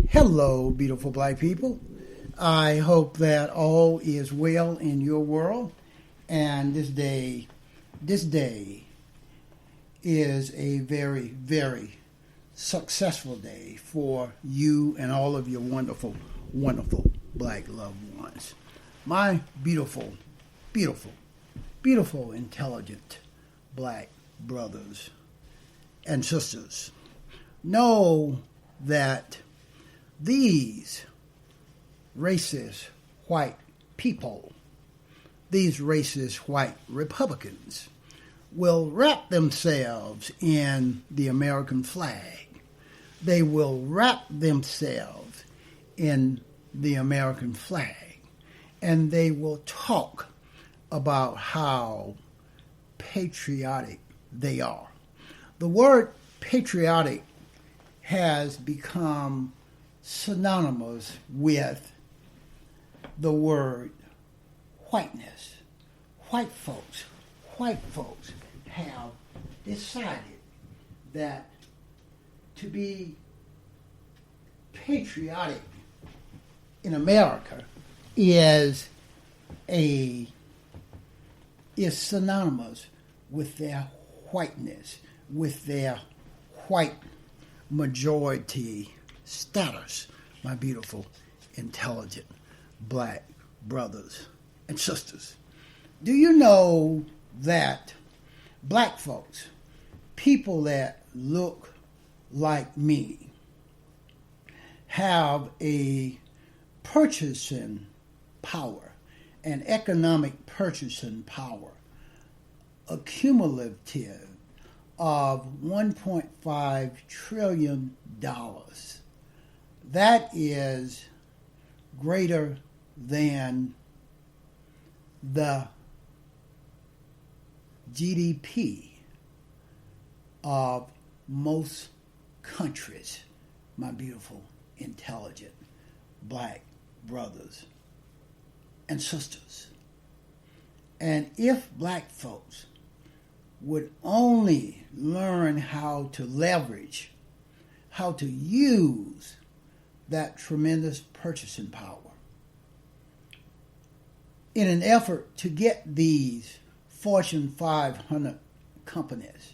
Hello, beautiful black people. I hope that all is well in your world. And this day is a very, very successful day for you and all of your wonderful, wonderful black loved ones. My beautiful, beautiful, beautiful, intelligent black brothers and sisters. Know that these racist white people, these racist white Republicans, will wrap themselves in the American flag. They will wrap themselves in the American flag, and they will talk about how patriotic they are. The word patriotic has become synonymous with the word whiteness. White folks have decided that to be patriotic in America is synonymous with their whiteness, with their white majority status, my beautiful, intelligent black brothers and sisters. Do you know that black folks, people that look like me, have a purchasing power, an economic purchasing power, accumulative of $1.5 trillion. That is greater than the GDP of most countries, my beautiful, intelligent black brothers and sisters. And if black folks would only learn how to leverage, how to use that tremendous purchasing power in an effort to get these Fortune 500 companies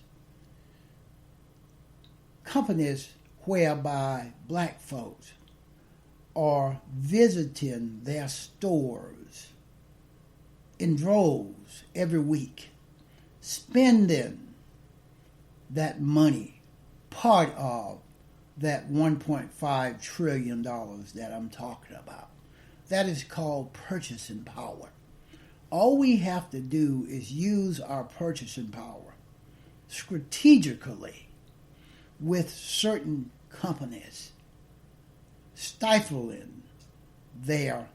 whereby black folks are visiting their stores in droves every week, spending that money, part of that $1.5 trillion that I'm talking about. That is called purchasing power. All we have to do is use our purchasing power strategically with certain companies, stifling their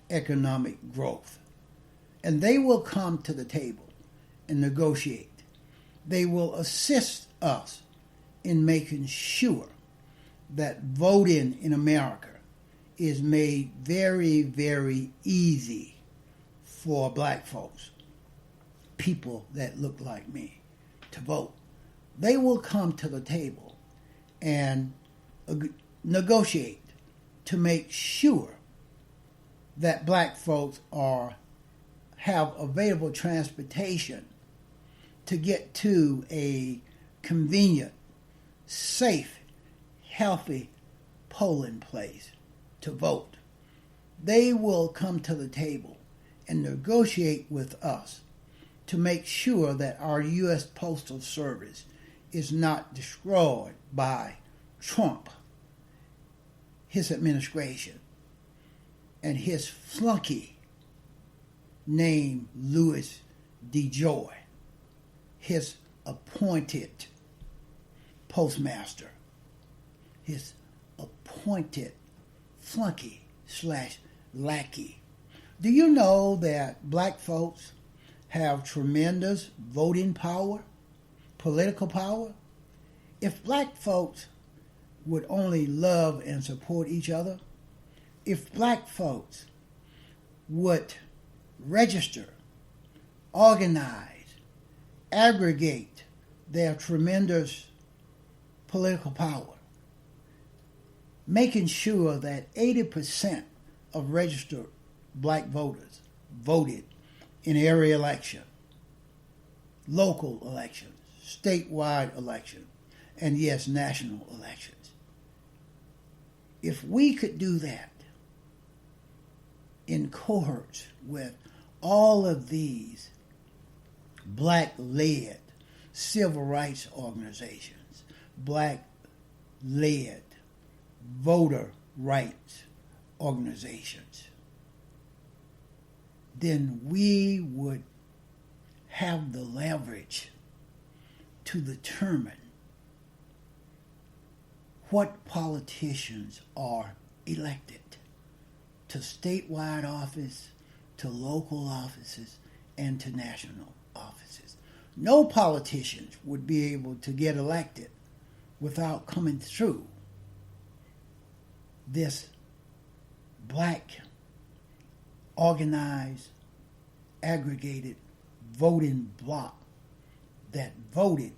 economic growth. And they will come to the table and negotiate. They will assist us in making sure that voting in America is made very, very easy for black folks, people that look like me, to vote. They will come to the table and negotiate to make sure that black folks have available transportation to get to a convenient, safe, healthy polling place to vote. They will come to the table and negotiate with us to make sure that our U.S. Postal Service is not destroyed by Trump, his administration, and his flunky named Louis DeJoy, his appointed postmaster, his appointed flunky / lackey. Do you know that black folks have tremendous voting power, political power? If black folks would only love and support each other, if black folks would register, organize, aggregate their tremendous political power, making sure that 80% of registered black voters voted in every election, local elections, statewide elections, and yes, national elections. If we could do that in cohorts with all of these black-led civil rights organizations, black-led voter rights organizations, then we would have the leverage to determine what politicians are elected to statewide office, to local offices, and to national offices. No politicians would be able to get elected without coming through this black, organized, aggregated voting bloc that voted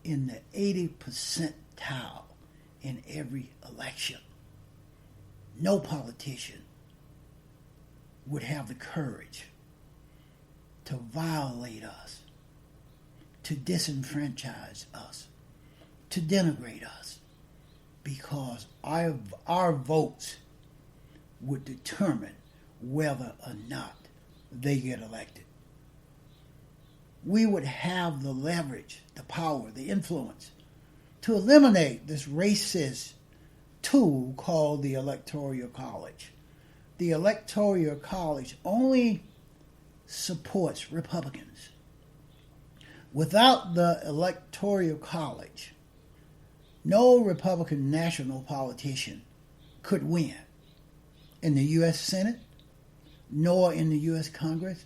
in the 80 percentile in every election. No politician would have the courage to violate us, to disenfranchise us, to denigrate us, because our votes would determine whether or not they get elected. We would have the leverage, the power, the influence to eliminate this racist tool called the Electoral College. The Electoral College only supports Republicans. Without the Electoral College, no Republican national politician could win in the U.S. Senate, nor in the U.S. Congress,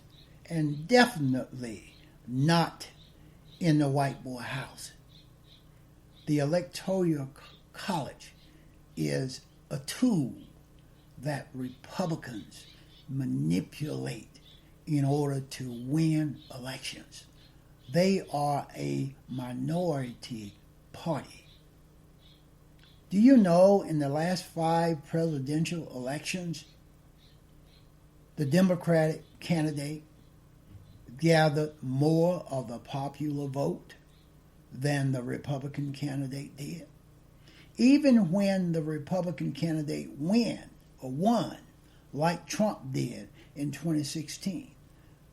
and definitely not in the White Boy House. The Electoral College is a tool that Republicans manipulate in order to win elections. They are a minority party. Do you know in the last 5 presidential elections, the Democratic candidate gathered more of the popular vote than the Republican candidate did? Even when the Republican candidate won, like Trump did in 2016,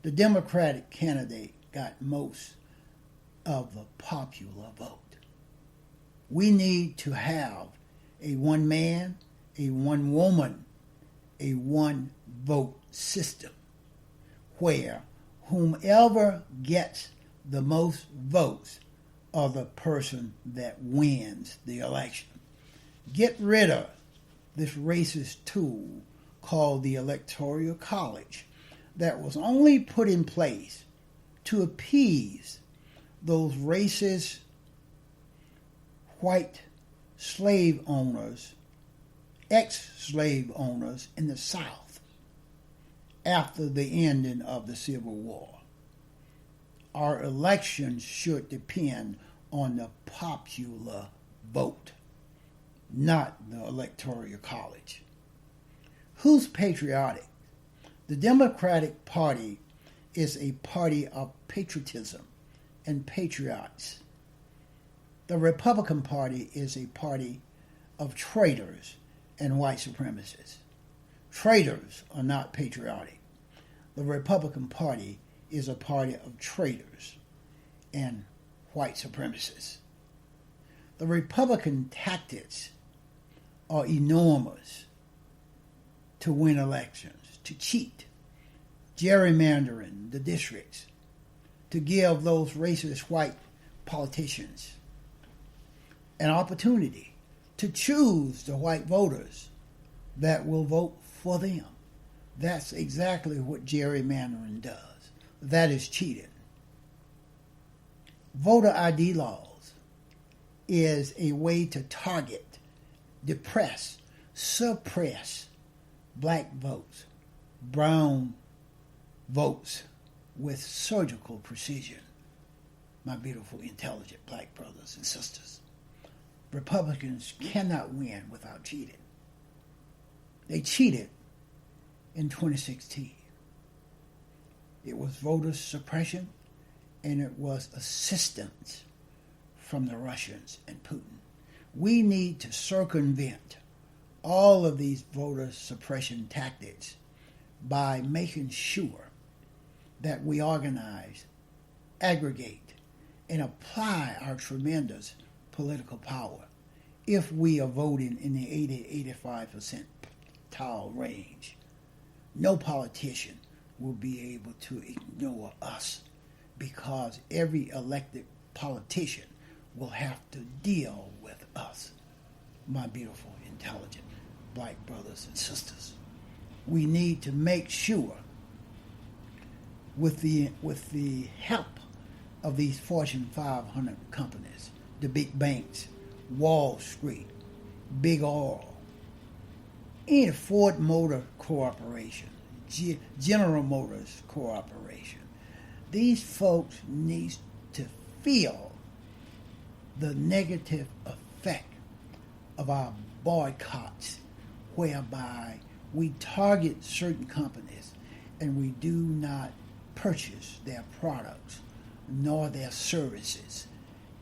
the Democratic candidate got most of the popular vote. We need to have a one man, a one woman, a one vote system where whomever gets the most votes are the person that wins the election. Get rid of this racist tool called the Electoral College that was only put in place to appease those racist white slave owners, ex-slave owners in the South after the ending of the Civil War. Our elections should depend on the popular vote, not the Electoral College. Who's patriotic? The Democratic Party is a party of patriotism and patriots. The Republican Party is a party of traitors and white supremacists. Traitors are not patriotic. The Republican Party is a party of traitors and white supremacists. The Republican tactics are enormous to win elections, to cheat, gerrymandering the districts, to give those racist white politicians an opportunity to choose the white voters that will vote for them. That's exactly what gerrymandering does. That is cheating. Voter ID laws is a way to target, depress, suppress black votes, brown votes with surgical precision. My beautiful, intelligent black brothers and sisters. Republicans cannot win without cheating. They cheated in 2016. It was voter suppression, and it was assistance from the Russians and Putin. We need to circumvent all of these voter suppression tactics by making sure that we organize, aggregate, and apply our tremendous political power if we are voting in the 80-85% tall range. No politician will be able to ignore us because every elected politician will have to deal with us, my beautiful, intelligent black brothers and sisters. We need to make sure, with the help of these Fortune 500 companies, the big banks, Wall Street, Big Oil, and Ford Motor Corporation, General Motors Corporation, these folks need to feel the negative effect of our boycotts, whereby we target certain companies and we do not purchase their products nor their services,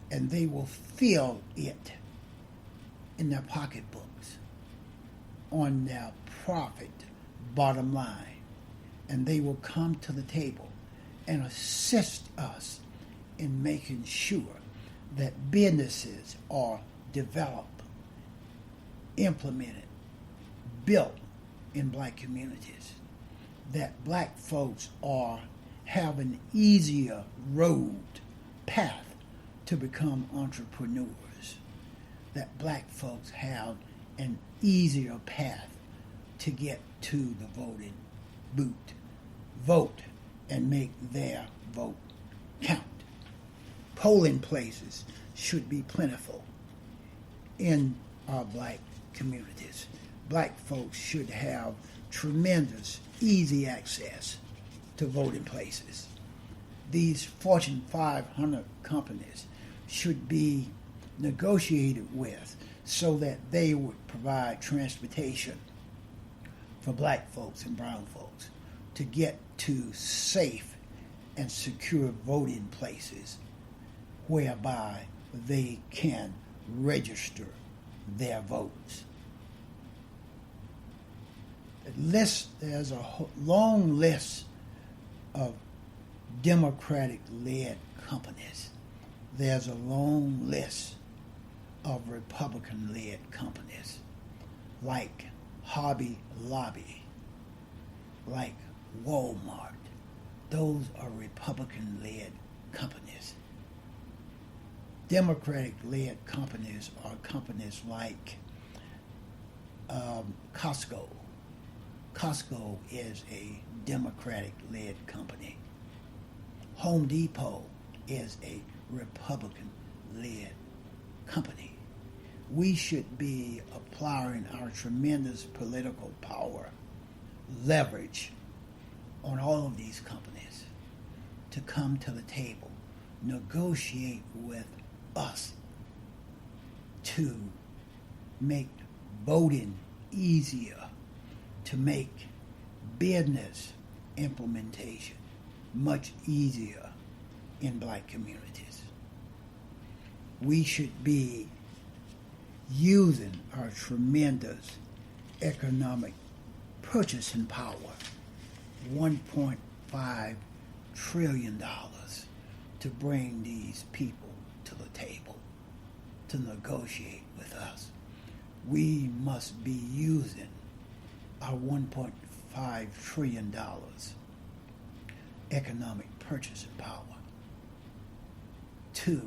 and they will feel it in their pocketbooks, on their profit bottom line, and they will come to the table and assist us in making sure that businesses are developed, implemented, built in black communities, that black folks have an easier path to become entrepreneurs, that black folks have an easier path to get to the voting booth, vote, and make their vote count. Polling places should be plentiful in our black communities. Black folks should have tremendous, easy access to voting places. These Fortune 500 companies should be negotiated with so that they would provide transportation for black folks and brown folks to get to safe and secure voting places whereby they can register their votes. There's a long list of Democratic-led companies. There's a long list of Republican-led companies, like Hobby Lobby, like Walmart. Those are Republican-led companies. Democratic-led companies are companies like Costco. Costco is a Democratic-led company. Home Depot is a Republican-led company. We should be applying our tremendous political power, leverage on all of these companies to come to the table, negotiate with us to make voting easier, to make business implementation much easier in black communities. We should be using our tremendous economic purchasing power, $1.5 trillion, to bring these people to the table, to negotiate with us. We must be using our $1.5 trillion economic purchasing power to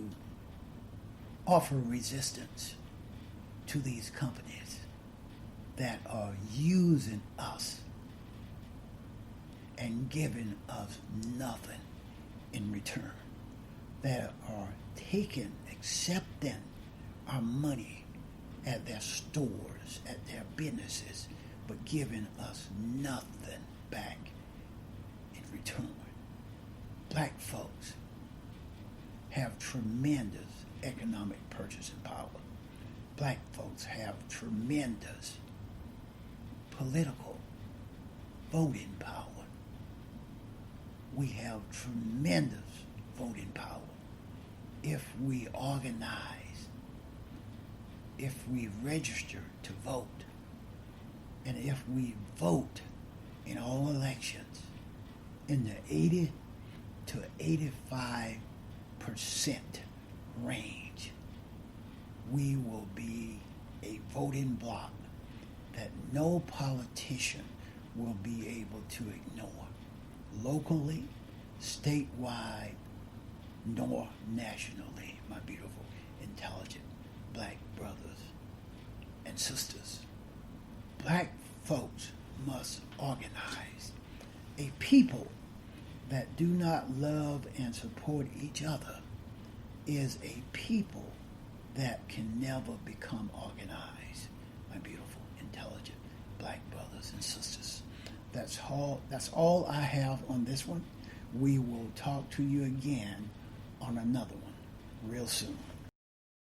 offer resistance to these companies that are using us and giving us nothing in return, that are accepting our money at their stores, at their businesses, but giving us nothing back in return. Black folks have tremendous economic purchasing power. black folks have tremendous political voting power. We have tremendous voting power if we organize, if we register to vote, and if we vote in all elections in the 80 to 85% range, we will be a voting bloc that no politician will be able to ignore, locally, statewide, nor nationally, my beautiful, intelligent black brothers and sisters. Black folks must organize. A people that do not love and support each other is a people that can never become organized, my beautiful, intelligent black brothers and sisters. That's all I have on this one. We will talk to you again on another one real soon.